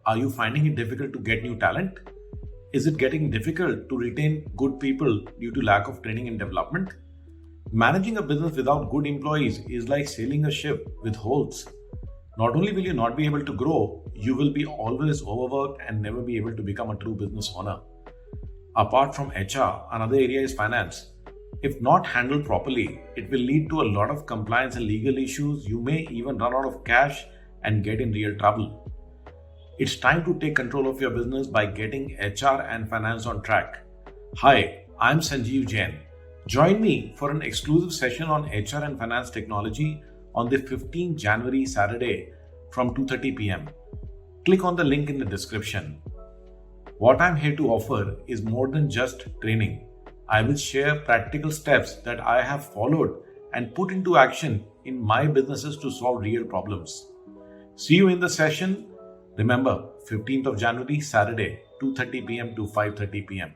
Are you finding it difficult to get new talent? Is it getting difficult to retain good people due to lack of training and development? Managing a business without good employees is like sailing a ship with holes. Not only will you not be able to grow, you will be always overworked and never be able to become a true business owner. Apart from HR, another area is finance. If not handled properly, it will lead to a lot of compliance and legal issues. You may even run out of cash and get in real trouble. It's time to take control of your business by getting HR and finance on track. Hi, I'm Sanjeev Jain. Join me for an exclusive session on HR and finance technology on the 15th January Saturday from 2:30 p.m. Click on the link in the description. What I'm here to offer is more than just training. I will share practical steps that I have followed and put into action in my businesses to solve real problems. See you in the session. Remember, 15th of January, Saturday, 2:30 p.m. to 5:30 p.m.